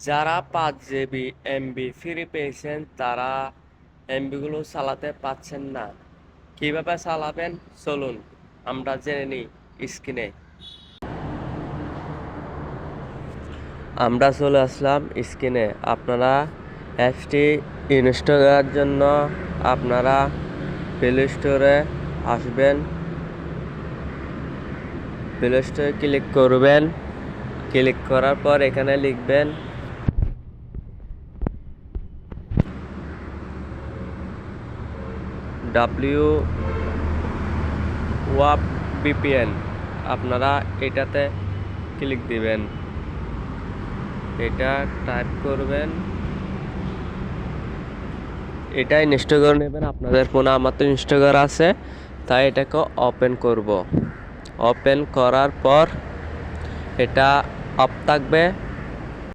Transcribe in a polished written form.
যারা 5 GB MB free পেয়েছেন তারা এমবিগুলো চালাতে পারছেন না। কিভাবে চালাবেন চলুন আমরা জেনে নিই স্ক্রিনে। আমরা চলে আসলাম স্ক্রিনে। আপনারা অ্যাপসটি ইনস্টল করার জন্য আপনারা প্লে স্টোরে আসবেন। প্লে স্টোরে ক্লিক করবেন। ক্লিক করার পর এখানে লিখবেন WAP VPN। আপনারা এটাতে ক্লিক দিবেন, এটা টাইপ করবেন, এটা ইনস্টল করে নেবেন আপনাদের ফোনে। আমার তো ইনস্টল করা আছে, তাই এটাকে ওপেন করব। ওপেন করার পর এটা অফ থাকবে।